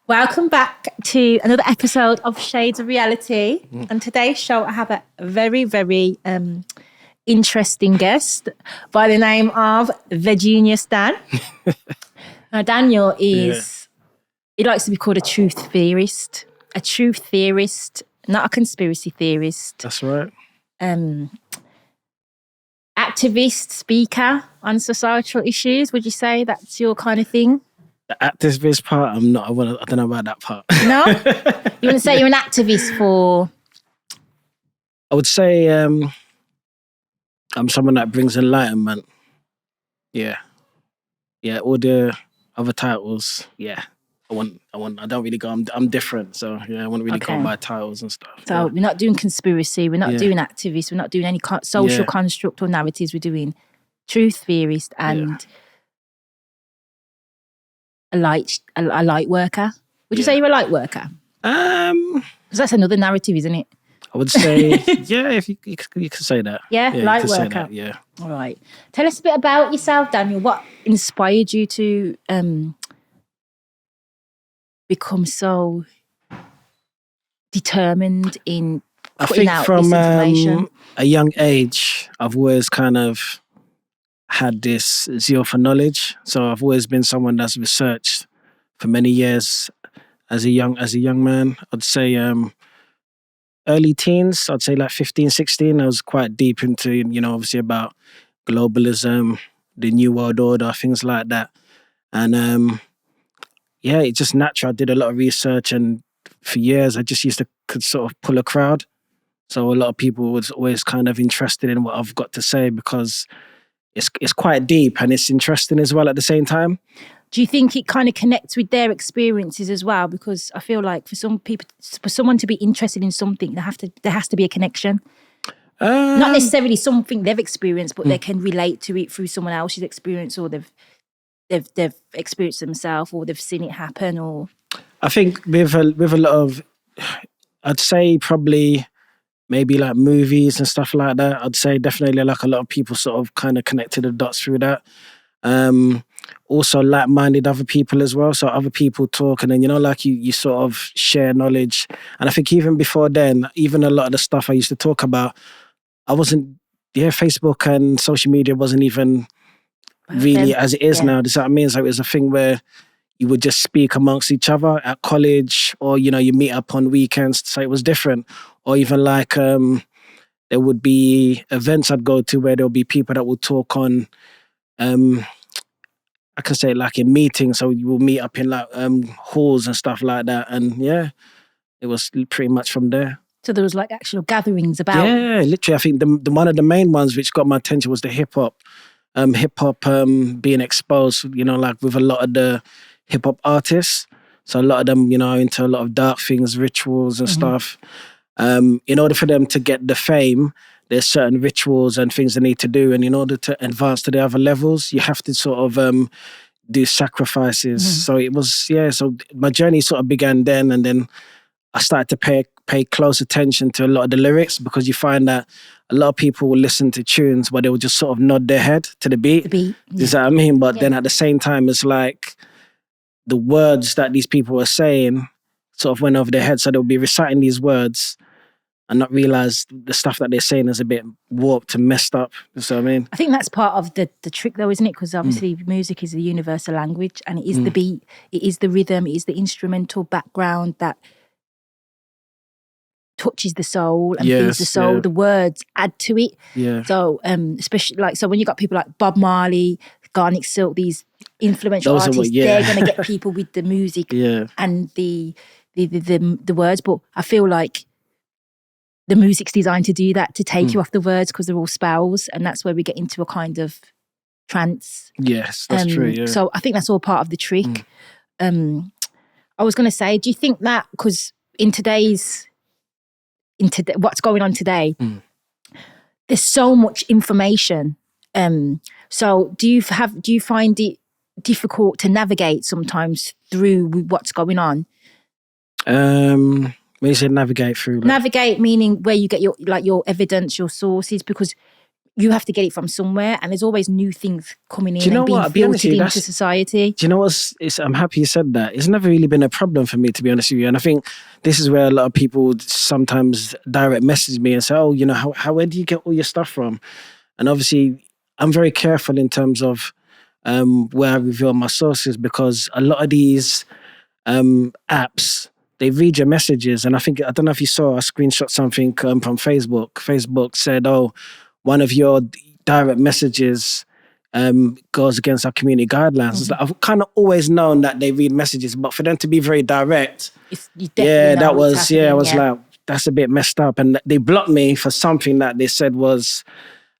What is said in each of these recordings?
Welcome back to another episode of Shades of Reality. On today's show, I have a very, very interesting guest by the name of Thegeniusdan. Now, Daniel is, he likes to be called a truth theorist. A truth theorist, not a conspiracy theorist. That's right. Activist, speaker on societal issues. Would you say that's your kind of thing? The activist part, I'm not. I don't know about that part. No? You wouldn't say you're an activist for... I would say I'm someone that brings enlightenment. Yeah. All the other titles, I don't really go. I'm different, so I wouldn't really go by titles and stuff. So we're not doing conspiracy. We're not doing activists. We're not doing any social construct or narratives. We're doing truth theorist and a light worker. Would you say you're a light worker? Because that's another narrative, isn't it? I would say, if you could say that. Yeah, light worker. That, All right. Tell us a bit about yourself, Daniel. What inspired you to become so determined in putting out this information? From a young age, I've always kind of had this zeal for knowledge. So I've always been someone that's researched for many years as a young man. I'd say early teens, I'd say like 15, 16, I was quite deep into, obviously about globalism, the New World Order, things like that. And it's just natural. I did a lot of research, and for years I just could sort of pull a crowd. So a lot of people was always kind of interested in what I've got to say because it's quite deep and it's interesting as well at the same time. Do you think it kind of connects with their experiences as well? Because I feel like for some people, for someone to be interested in something, there has to be a connection. Not necessarily something they've experienced, but they can relate to it through someone else's experience, or they've experienced it themselves, or they've seen it happen. Or I think with a lot of, I'd say probably maybe like movies and stuff like that. I'd say definitely like a lot of people sort of kind of connected the dots through that. Also like-minded other people as well. So other people talk, and then, like you sort of share knowledge. And I think even before then, even a lot of the stuff I used to talk about, Facebook and social media wasn't even really as it is now. Does that mean? So it was a thing where you would just speak amongst each other at college, or, you meet up on weekends. So it was different. Or even like there would be events I'd go to where there'll be people that would talk on, I can say like in meetings. So you will meet up in like halls and stuff like that. And it was pretty much from there. So there was like actual gatherings about... Yeah, literally. I think the one of the main ones which got my attention was the hip-hop. Hip-hop being exposed, like with a lot of the hip-hop artists. So a lot of them, are into a lot of dark things, rituals and stuff. In order for them to get the fame, there's certain rituals and things they need to do. And in order to advance to the other levels, you have to sort of do sacrifices. So it was, so my journey sort of began then. And then I started to pay close attention to a lot of the lyrics, because you find that a lot of people will listen to tunes but they will just sort of nod their head to the beat. Is that what I mean? But then at the same time, it's like the words that these people are saying sort of went over their head. So they'll be reciting these words and not realize the stuff that they're saying is a bit warped and messed up. You know what I mean? I think that's part of the trick though, isn't it? Because obviously music is a universal language, and it is the beat, it is the rhythm, it is the instrumental background that touches the soul and feeds the soul. The words add to it. So especially like, so when you got people like Bob Marley, Garnet Silk, these influential artists, they're going to get people with the music and the words. But I feel like the music's designed to do that, to take you off the words, because they're all spells, and that's where we get into a kind of trance. Yes, that's true. Yeah. So I think that's all part of the trick. I was going to say, do you think that because in what's going on today, there's so much information. So do you find it difficult to navigate sometimes through what's going on? When you say navigate through, navigate meaning where you get your evidence, your sources, because you have to get it from somewhere, and there's always new things coming in and being filtered into society. Do you know what? I'm happy you said that. It's never really been a problem for me, to be honest with you. And I think this is where a lot of people sometimes direct message me and say, oh, you know, where do you get all your stuff from? And obviously, I'm very careful in terms of where I reveal my sources, because a lot of these apps, they read your messages. And I don't know if you saw, I screenshot something from Facebook. Facebook said, oh, one of your direct messages goes against our community guidelines. It's like, I've kind of always known that they read messages, but for them to be very direct, I was like, that's a bit messed up. And they blocked me for something that they said was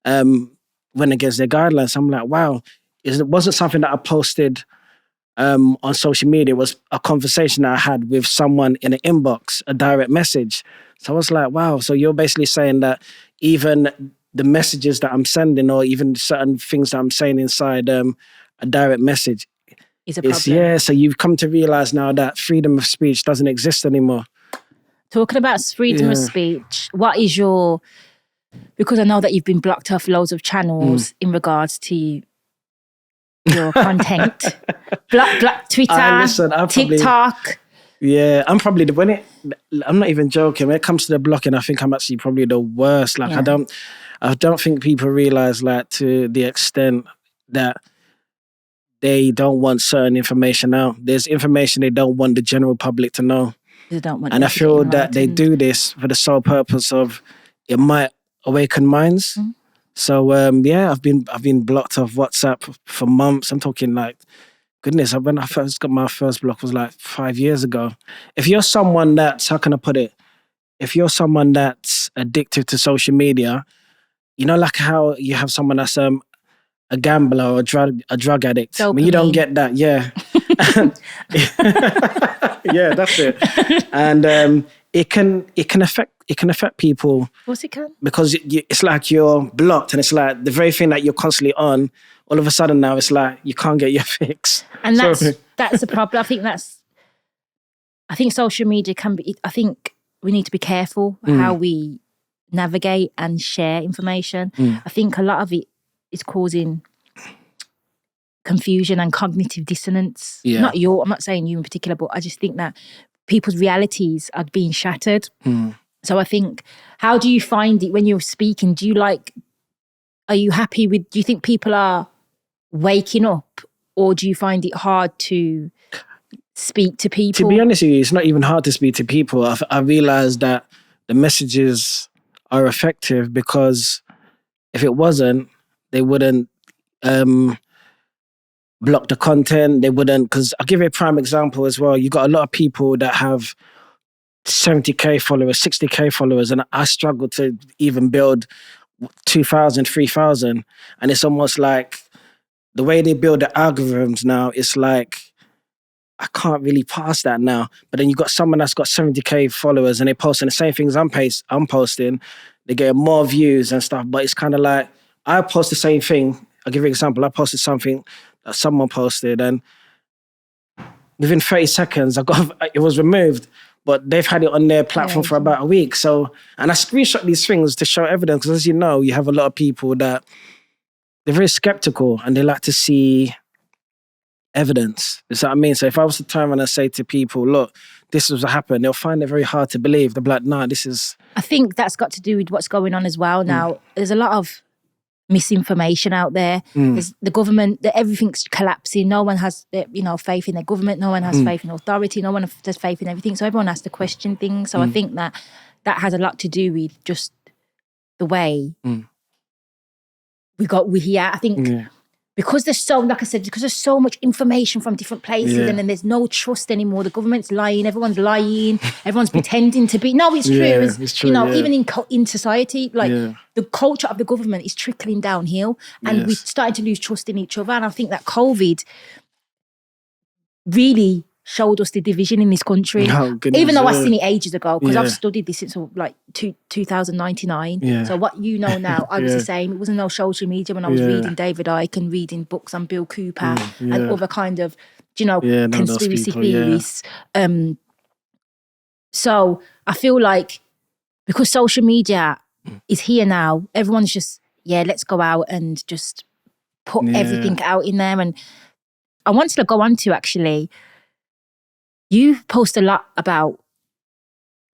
went against their guidelines. I'm like, wow, it wasn't something that I posted on social media. It was a conversation that I had with someone in an inbox, a direct message. So I was like, wow, so you're basically saying that even the messages that I'm sending, or even certain things that I'm saying inside a direct message, is a problem. So you've come to realize now that freedom of speech doesn't exist anymore. Talking about freedom of speech, what is your, because I know that you've been blocked off loads of channels in regards to your content. Block Twitter, TikTok. Yeah, I'm probably I'm not even joking. When it comes to the blocking, I think I'm actually probably the worst. Like, I don't think people realize, like, to the extent that they don't want certain information out. There's information they don't want the general public to know. They don't want. And I feel that they do this for the sole purpose of it might awaken minds. So I've been blocked off WhatsApp for months. I'm talking like, goodness, when I first got my first block was like 5 years ago. If you're someone that's, how can I put it? If you're someone that's addicted to social media, you know, like how you have someone that's a gambler or a drug addict. Dopamine. I mean, you don't get that, yeah. Yeah, that's it. And it can affect people. Of course it can. Because it's like you're blocked, and it's like the very thing that you're constantly on, all of a sudden now it's like you can't get your fix. And that's the problem. I think social media can be, I think we need to be careful how we navigate and share information. I think a lot of it is causing confusion and cognitive dissonance. Yeah. I'm not saying you in particular, but I just think that people's realities are being shattered. So I think, how do you find it when you're speaking? Are you happy do you think people are waking up, or do you find it hard to speak to people? To be honest with you, it's not even hard to speak to people. I realized that the messages are effective, because if it wasn't, they wouldn't block the content. They wouldn't, because I'll give you a prime example as well. You got a lot of people that have 70k followers, 60k followers, and I struggle to even build 2,000, 3,000. And it's almost like the way they build the algorithms now, it's like, I can't really pass that now. But then you got someone that's got 70k followers and they're posting the same things I'm posting. They get more views and stuff. But it's kind of like, I post the same thing. I'll give you an example. I posted something that someone posted, and within 30 seconds, it was removed. But they've had it on their platform for about a week. So, and I screenshot these things to show evidence, because as you know, you have a lot of people that they're very skeptical and they like to see evidence. You know what I mean? So if I was to turn around and say to people, look, this was what happened, they'll find it very hard to believe. They'll be like, nah, this is... I think that's got to do with what's going on as well now. There's a lot of misinformation out there. There's the government, everything's collapsing. No one has faith in their government. No one has faith in authority. No one has faith in everything. So everyone has to question things. So I think that has a lot to do with just the way we're here. I think because there's so much information from different places, and then there's no trust anymore. The government's lying, everyone's lying, everyone's pretending to be. No, it's true. It's true. Even in society, like the culture of the government is trickling downhill, and we're starting to lose trust in each other. And I think that COVID really showed us the division in this country. Oh, goodness, even though I've seen it ages ago, because I've studied this since like 2099. So what you know now, I was the same. It wasn't no social media when I was reading David Icke and reading books on Bill Cooper and other kind of, conspiracy theorists. So I feel like because social media is here now, everyone's just, let's go out and just put everything out in there. And I wanted to go on to, actually, you post a lot about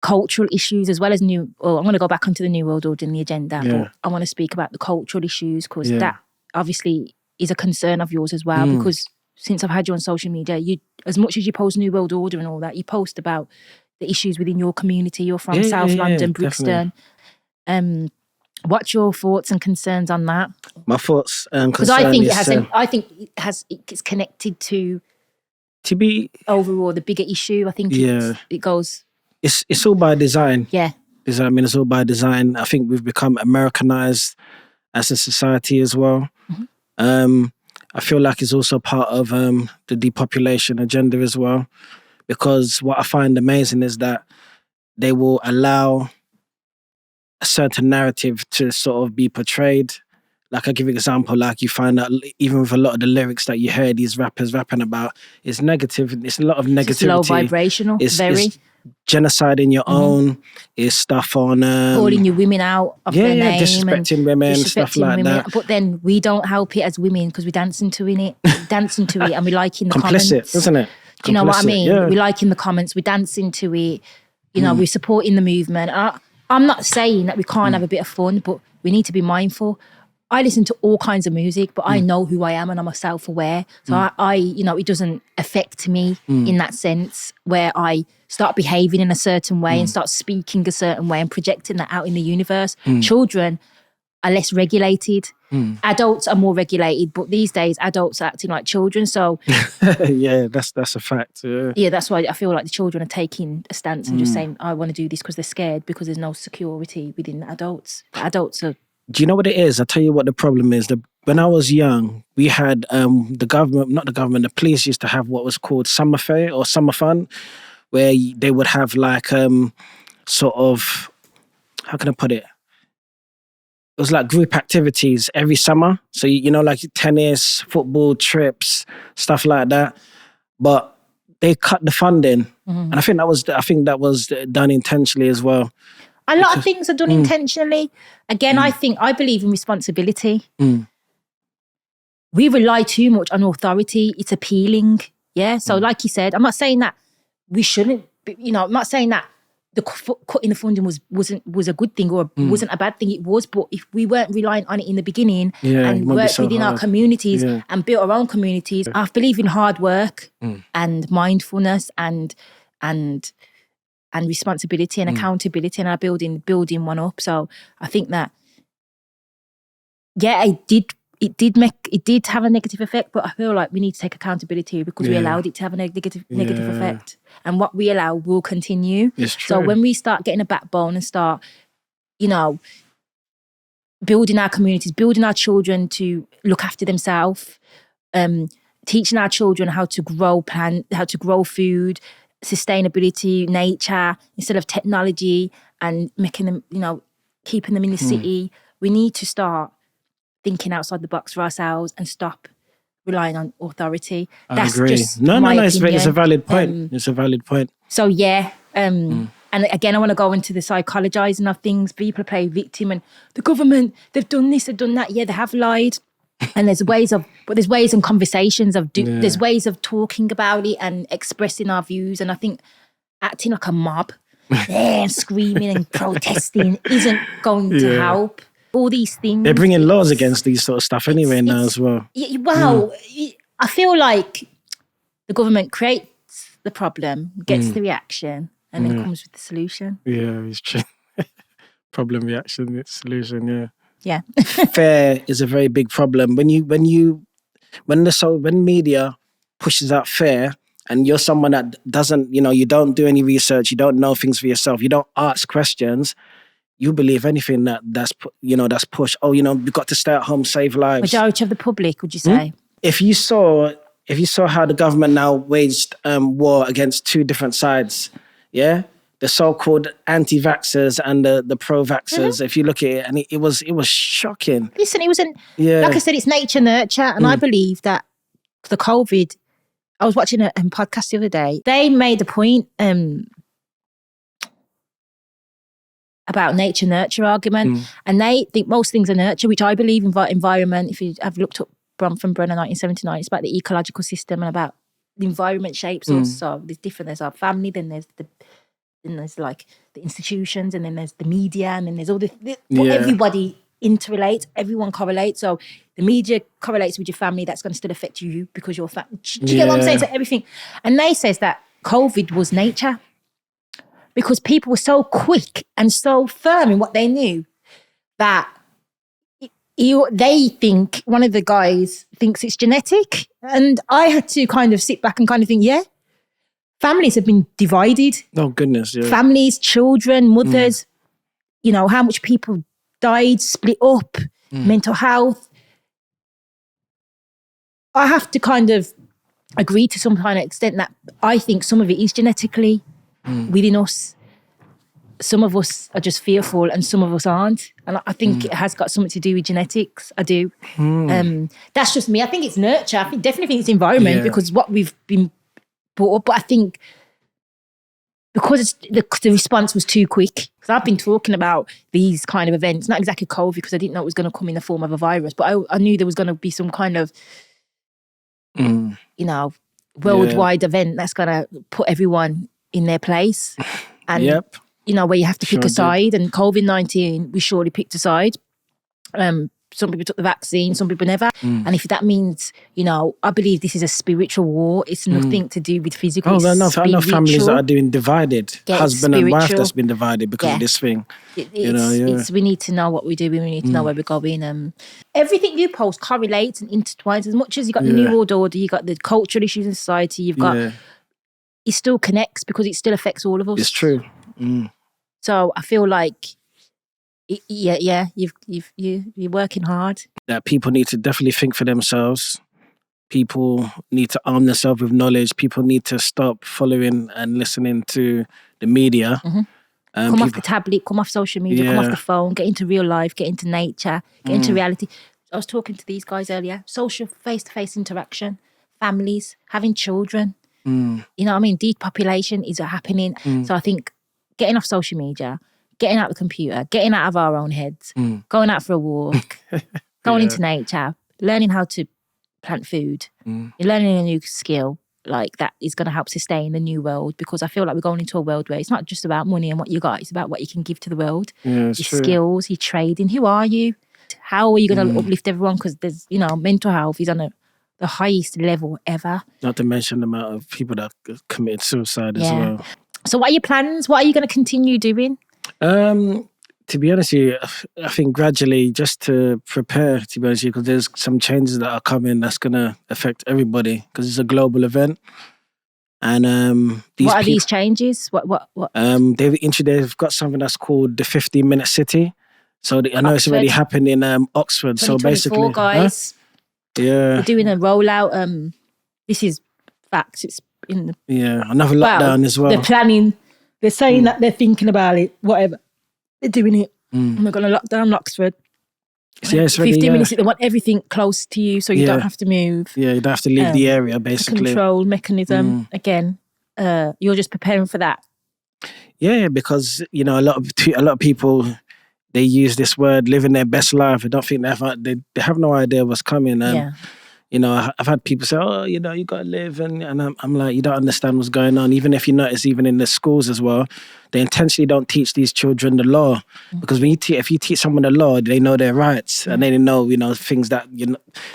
cultural issues as well as I'm going to go back onto the New World Order in the agenda, but I want to speak about the cultural issues, because that obviously is a concern of yours as well, because since I've had you on social media, you, as much as you post New World Order and all that, you post about the issues within your community. You're from South London, Brixton. What's your thoughts and concerns on that? My thoughts and concerns, because I think it's connected to be overall the bigger issue. I think it goes. It's all by design. Yeah. I mean, it's all by design. I think we've become Americanized as a society as well. I feel like it's also part of the depopulation agenda as well, because what I find amazing is that they will allow a certain narrative to sort of be portrayed. Like, I'll give you an example, like you find out even with a lot of the lyrics that you hear these rappers rapping about, it's negative. It's a lot of negativity. It's low vibrational, it's genocide in your own, is stuff on calling your women out of their name, disrespecting women, stuff like that. But then we don't help it as women because we're dancing to it, and we like in the complicit, comments, isn't it? Do you know what I mean? Yeah. We like in the comments, we're dancing to it, we're supporting the movement. I'm not saying that we can't have a bit of fun, but we need to be mindful. I listen to all kinds of music, but I know who I am and I'm self-aware. So it doesn't affect me in that sense, where I start behaving in a certain way and start speaking a certain way and projecting that out in the universe. Children are less regulated. Adults are more regulated, but these days adults are acting like children. So yeah, that's a fact. Yeah, that's why I feel like the children are taking a stance and just saying, I want to do this because they're scared, because there's no security within the adults. The adults are. Do you know what it is? I'll tell you what the problem is. When I was young, we had the police used to have what was called summer fair or summer fun, where they would have like sort of, how can I put it? It was like group activities every summer. So, like tennis, football, trips, stuff like that. But they cut the funding. And I think that was done intentionally as well. A lot of things are done intentionally. Again, I believe in responsibility. We rely too much on authority. It's appealing. Yeah. So like you said, I'm not saying that we shouldn't, I'm not saying that the cutting the funding was a good thing or wasn't a bad thing. It was, but if we weren't relying on it in the beginning and worked within our communities and built our own communities, I believe in hard work and mindfulness and responsibility and accountability, and our building one up. So I think that it did have a negative effect, but I feel like we need to take accountability because we allowed it to have a negative effect, and what we allow will continue. It's true. So when we start getting a backbone and start, building our communities, building our children to look after themselves, teaching our children how to grow food, sustainability, nature, instead of technology, and making them, keeping them in the city. We need to start thinking outside the box for ourselves and stop relying on authority. I agree. No, it's a valid point. It's a valid point. So and again, I want to go into the psychologizing of things. People play victim, and the government, they've done this, they've done that. Yeah, they have lied. And there's ways and conversations there's ways of talking about it and expressing our views. And I think acting like a mob, and screaming and protesting isn't going to help. All these things. They're bringing laws against these sort of stuff anyway now as well. Well, I feel like the government creates the problem, gets the reaction, and then comes with the solution. Yeah, it's true. Problem, reaction, solution, yeah. Yeah. Fear is a very big problem. When media pushes out fear, and you're someone that doesn't, you don't do any research, you don't know things for yourself, you don't ask questions, you believe anything that's pushed. Oh, we've got to stay at home, save lives. Majority of the public, would you say? If you saw how the government now waged war against two different sides, yeah, the so-called anti-vaxxers and the pro-vaxxers. If you look at it, and it was shocking. Listen, it was like I said, it's nature nurture, and I believe that the COVID. I was watching a podcast the other day. They made a point. about nature nurture argument, and they think most things are nurture, which I believe. Environment, if you have looked up from Brenner 1979, it's about the ecological system and about the environment shapes us. So there's different. There's our family, then there's like the institutions, and then there's the media, and then there's all everybody interrelates, everyone correlates. So the media correlates with your family, that's going to still affect you because you're family. Do you get what I'm saying? So everything. And they says that COVID was nature because people were so quick and so firm in what they knew that they think, one of the guys thinks it's genetic. And I had to kind of sit back and kind of think, yeah, families have been divided. Oh, goodness, yeah. Families, children, mothers, you know, how much people died, split up, mental health. I have to kind of agree to some kind of extent that I think some of it is genetically within us. Some of us are just fearful and some of us aren't. And I think it has got something to do with genetics. I do. That's just me. I think it's nurture. I definitely think it's environment because what we've been brought up. But I think because the response was too quick, because I've been talking about these kind of events, not exactly COVID, because I didn't know it was going to come in the form of a virus, but I knew there was going to be some kind of, you know, worldwide event that's going to put everyone in their place. And, you know, where you have to pick a side. And COVID-19, we surely picked a side. Some people took the vaccine, some people never. And if that means, you know, I believe this is a spiritual war. It's nothing to do with physical. I know families that are doing divided. Husband and wife that's been divided because of this thing. We need to know what we're doing. We need to know where we're going. Everything you post correlates and intertwines. As much as you got the New World Order, you got the cultural issues in society, you've got, it still connects because it still affects all of us. It's true. So I feel like, you're working hard. That people need to definitely think for themselves. People need to arm themselves with knowledge. People need to stop following and listening to the media. Come off the tablet, come off social media, come off the phone, get into real life, get into nature, get into reality. I was talking to these guys earlier. Social face-to-face interaction, families, having children. You know what I mean? Depopulation is happening. So I think getting off social media, getting out the computer, getting out of our own heads, going out for a walk, going into nature, learning how to plant food. You're learning a new skill like that is going to help sustain the new world, because I feel like we're going into a world where it's not just about money and what you got, it's about what you can give to the world. Your skills, your trading. Who are you? How are you going to uplift everyone? Because there's, you know, mental health is on the highest level ever. Not to mention the amount of people that committed suicide as well. So what are your plans? What are you going to continue doing? To be honest with you, I think gradually, just to prepare, to be honest with you, because there's some changes that are coming that's going to affect everybody, because it's a global event. And what are these changes? What? They've got something that's called the 15-minute city. So I know it's already happened in Oxford. So basically, guys, we're doing a rollout. This is facts. It's in the another lockdown as well. They're planning. They're saying that they're thinking about it. Whatever, they're doing it. And we're going to lock down Oxford. So it's 15 minutes. They want everything close to you, so you don't have to move. Yeah, you don't have to leave the area. Basically, control mechanism again. You're just preparing for that. Yeah, because you know a lot of people, they use this word living their best life. I don't think they have no idea what's coming. You know, I've had people say, "Oh, you know, you got to live," and I'm like, you don't understand what's going on. Even if you notice, even in the schools as well, they intentionally don't teach these children the law, because when if you teach someone the law, they know their rights and they know, you know, things that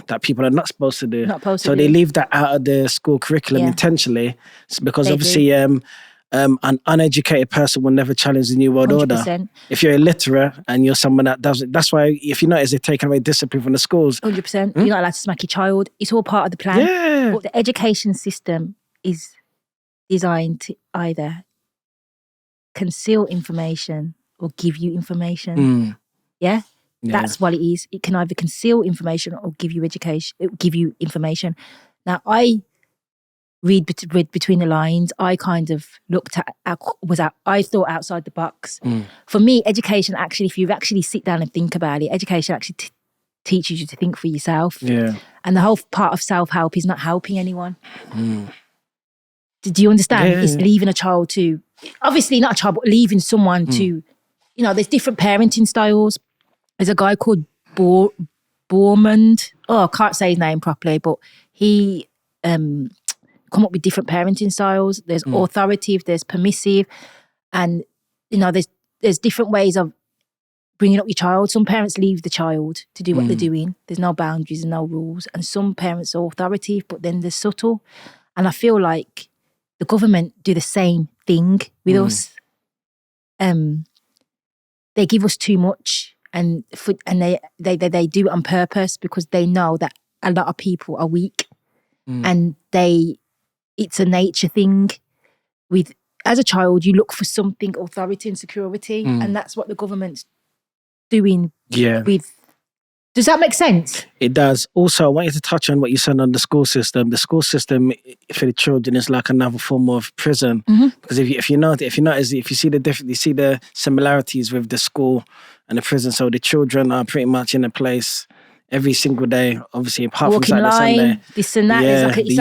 that people are not supposed to do. So they leave that out of the school curriculum intentionally, because obviously, an uneducated person will never challenge the New World 100%. Order. If you're illiterate and you're someone that doesn't, that's why if you notice they're taking away discipline from the schools. 100%. You're not allowed to smack your child. It's all part of the plan. Yeah. But the education system is designed to either conceal information or give you information. Yeah? That's what it is. It can either conceal information or give you education. Give you information. Now, I read between the lines. I kind of looked at, I thought outside the box. For me, education actually, if you actually sit down and think about it, education actually teaches you to think for yourself. Yeah. And the whole part of self-help is not helping anyone. Do you understand? It's leaving a child to, obviously not a child, but leaving someone to, there's different parenting styles. There's a guy called Bormund. I can't say his name properly, but he come up with different parenting styles. There's authoritative, there's permissive, and there's different ways of bringing up your child. Some parents leave the child to do what they're doing. There's no boundaries and no rules. And some parents are authoritative, but then they're subtle. And I feel like the government do the same thing with us. They give us too much, and they do it on purpose because they know that a lot of people are weak, and it's a nature thing. As a child, you look for something, authority and security, and that's what the government's doing. Does that make sense? It does. Also, I want you to touch on what you said on the school system. The school system for the children is like another form of prison. Because if you see the similarities with the school and the prison. So the children are pretty much in a place every single day, obviously apart Walking from Saturday, Sunday. This and that. It's like a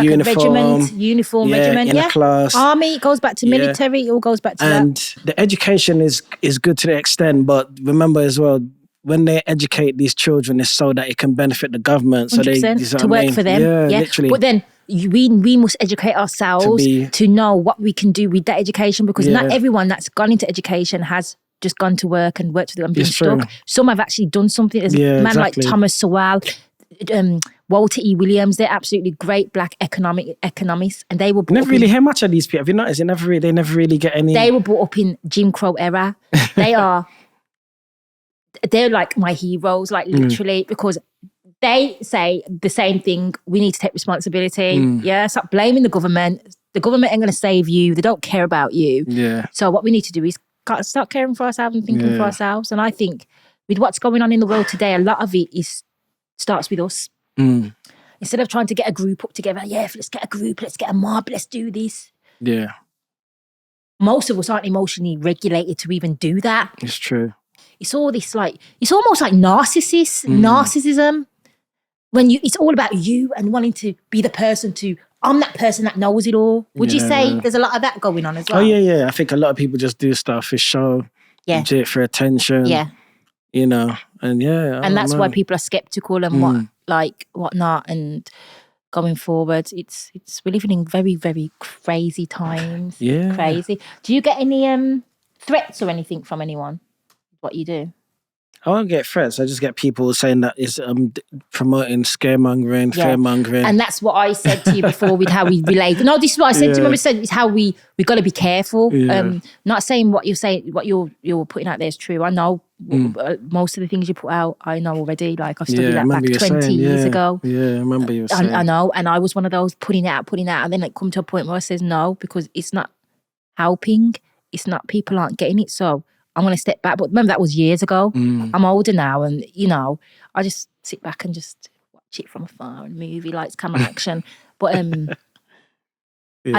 uniform regiment. In a class. Army, it goes back to military, it all goes back to and that. And the education is good to the extent, but remember as well, when they educate these children, it's so that it can benefit the government. 100%, So to work for them. Yeah, literally. But then we must educate ourselves to know what we can do with that education, because not everyone that's gone into education has just gone to work and worked with them and been stuck. Some have actually done something. There's a man like Thomas Sowell, Walter E. Williams. They're absolutely great black economists, and they were brought never really hear much of these people. Have you noticed? They never really get any. They were brought up in Jim Crow era. They're like my heroes, like literally, because they say the same thing. We need to take responsibility. Stop blaming the government. The government ain't going to save you. They don't care about you. So what we need to do is start caring for ourselves and thinking for ourselves. And I think with what's going on in the world today, a lot of it starts with us. Instead of trying to get a group up together, let's get a group, let's get a mob, let's do this. Most of us aren't emotionally regulated to even do that. It's true. It's all this it's almost like narcissism. When it's all about you and wanting to be the person I'm that person that knows it all. Would you say there's a lot of that going on as well? Oh yeah. I think a lot of people just do stuff for show, do it for attention. And that's why people are skeptical and whatnot, and going forward, we're living in very, very crazy times. Crazy. Do you get any threats or anything from anyone? What you do? I won't get threats. I just get people saying that it's promoting scaremongering, fearmongering. And that's what I said to you before with how we relate. No, this is what I said to you. Remember, said it's how we got to be careful. Not saying what you're saying, what you're putting out there is true. I know most of the things you put out, I know already. Like I've studied that back 20 years ago. Yeah, I remember you were saying. I know, and I was one of those putting it out, and then come to a point where I says no, because it's not helping. It's not, people aren't getting it. So I'm going to step back. But remember, that was years ago. I'm older now, and I just sit back and just watch it from afar, and movie lights, camera action. But a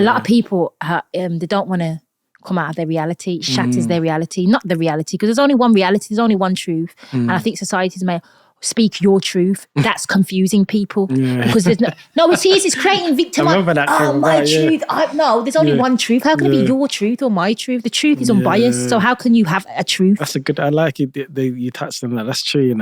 lot of people, they don't want to come out of their reality. It shatters their reality, not the reality, because there's only one reality, there's only one truth. And I think societies may speak your truth. That's confusing people because there's it's creating victim. I remember that. My truth. No, there's only one truth. How can it be your truth or my truth? The truth is unbiased. So how can you have a truth? That's a good. I like it. You touched on that. That's true.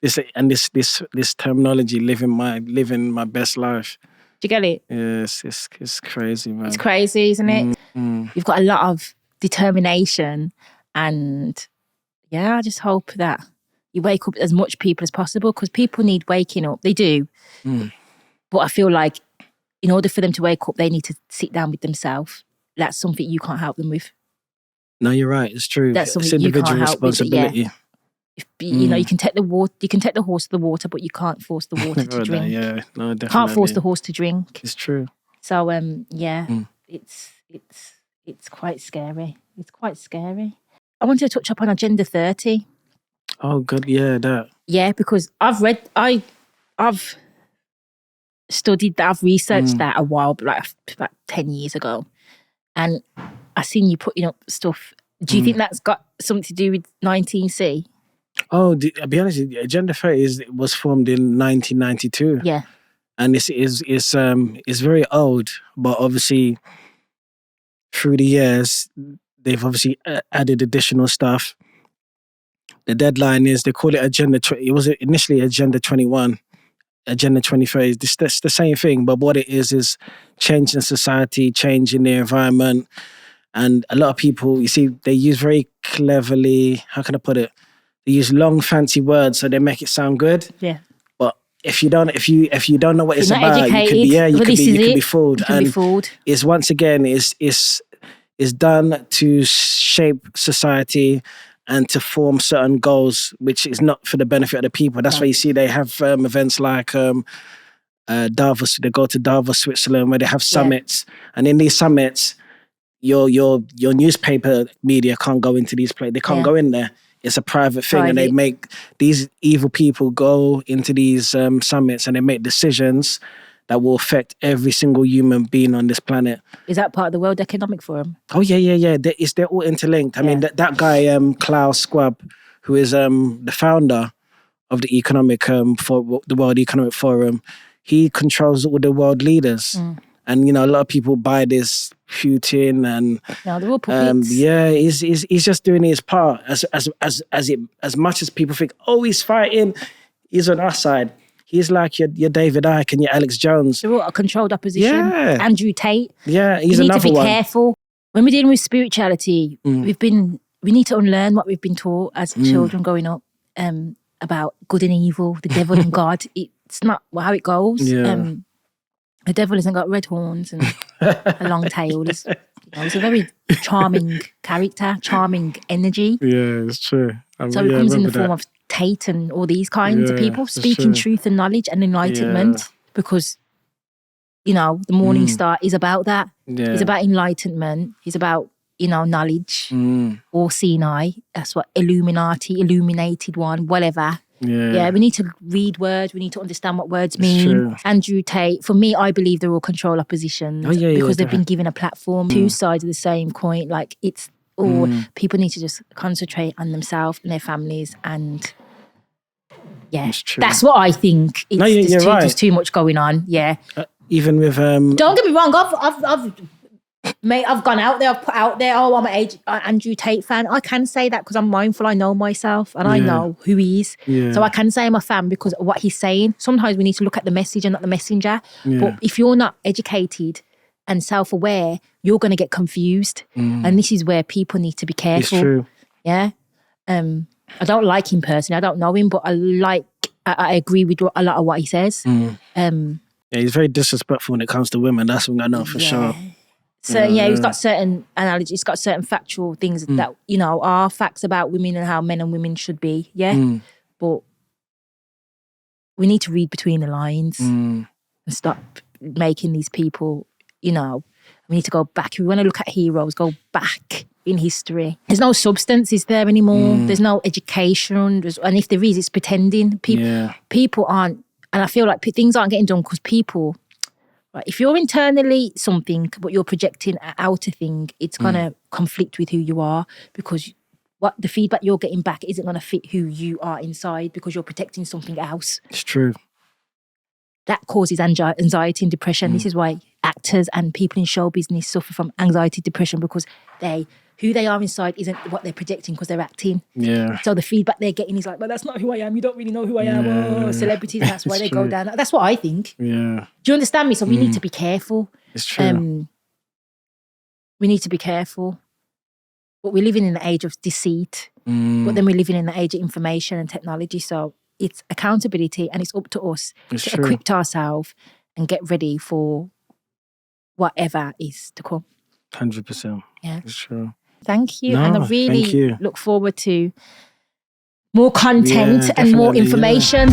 This terminology, living my best life. Do you get it? Yes, it's crazy, man. It's crazy, isn't it? You've got a lot of determination, and I just hope that you wake up as much people as possible, because people need waking up. They do. But I feel like in order for them to wake up, they need to sit down with themselves. That's something you can't help them with. No, you're right. It's true. That's something it's individual you can't help responsibility. With. You can take the water. You can take the horse to the water, but you can't force the water to drink. No, definitely. Can't force the horse to drink. It's true. So it's quite scary. It's quite scary. I wanted to touch up on Agenda 30. Oh, good. Yeah, that. Yeah, because I've studied that. I've researched that a while, like about 10 years ago. And I seen you putting up stuff. Do you think that's got something to do with 19C? Oh, I'll be honest with you, Agenda 30 was formed in 1992. Yeah. And it's very old, but obviously through the years, they've obviously added additional stuff. the deadline is, they call it it was initially Agenda 21, Agenda 23. It's the same thing, but what it is changing society, changing the environment. And a lot of people, you see, they use very cleverly, how can I put it? They use long, fancy words so they make it sound good. Yeah. But if you don't know what it's about, you could be fooled. You can be fooled. It's once again is done to shape society and to form certain goals, which is not for the benefit of the people. That's why you see they have events like Davos. They go to Davos, Switzerland, where they have summits, and in these summits, your newspaper media can't go into these places. They can't go in there. It's a private thing, and they make these evil people go into these summits, and they make decisions that will affect every single human being on this planet. Is that part of the World Economic Forum? Oh yeah. They're all interlinked. I mean, that guy Klaus Schwab, who is the founder of the the World Economic Forum, he controls all the world leaders. And a lot of people buy this Putin, and they're all puppets. He's just doing his part. As much as people think, oh, he's fighting, he's on our side. He's like your David Icke and your Alex Jones. They're all a controlled opposition. Yeah. Andrew Tate. Yeah, he's another one. We need to be careful when we're dealing with spirituality. We need to unlearn what we've been taught as children growing up about good and evil, the devil and God. It's not how it goes. Yeah. The devil hasn't got red horns and a long tail. He's a very charming character, charming energy. Yeah, it's true. So it comes in the form of Tate and all these kinds of people speaking truth and knowledge and enlightenment, because the Morning Star is about that. It's about enlightenment. It's about knowledge or seeing eye. That's what Illuminati, illuminated one, whatever. Yeah, we need to read words. We need to understand what words mean. Andrew Tate, for me, I believe they're all control oppositions because they've been given a platform. Two sides of the same coin. Like it's all people need to just concentrate on themselves and their families, and that's what I think. There's too much going on. Yeah, even with don't get me wrong. I've gone out there. I've put out there. Oh, I'm an Andrew Tate fan. I can say that because I'm mindful. I know myself and I know who he is. So I can say I'm a fan because of what he's saying. Sometimes we need to look at the message and not the messenger. But if you're not educated and self-aware, you're going to get confused. And this is where people need to be careful. It's true. Yeah. I don't like him personally. I don't know him, but I agree with a lot of what he says. He's very disrespectful when it comes to women. That's what I know for sure. So he's got certain analogies, he's got certain factual things that, are facts about women and how men and women should be. Yeah. But we need to read between the lines and stop making these people, we need to go back. If we want to look at heroes, go back in history. There's no substance, is there anymore? There's no education. And if there is, it's pretending. People aren't, and I feel like things aren't getting done because people, if you're internally something, but you're projecting an outer thing, it's going to conflict with who you are, because what the feedback you're getting back isn't going to fit who you are inside, because you're protecting something else. It's true. That causes anxiety and depression. This is why actors and people in show business suffer from anxiety, depression, because who they are inside isn't what they're projecting because they're acting. Yeah. So the feedback they're getting is like, but that's not who I am. You don't really know who I am. Oh, celebrities, that's why they go down. That's what I think. Yeah. Do you understand me? So we need to be careful. It's true. We need to be careful. But we're living in an age of deceit. But then we're living in an age of information and technology. So it's accountability, and it's up to us to equip ourselves and get ready for whatever is to come. 100%. Yeah. It's true. Thank you. And I really look forward to more content and more information.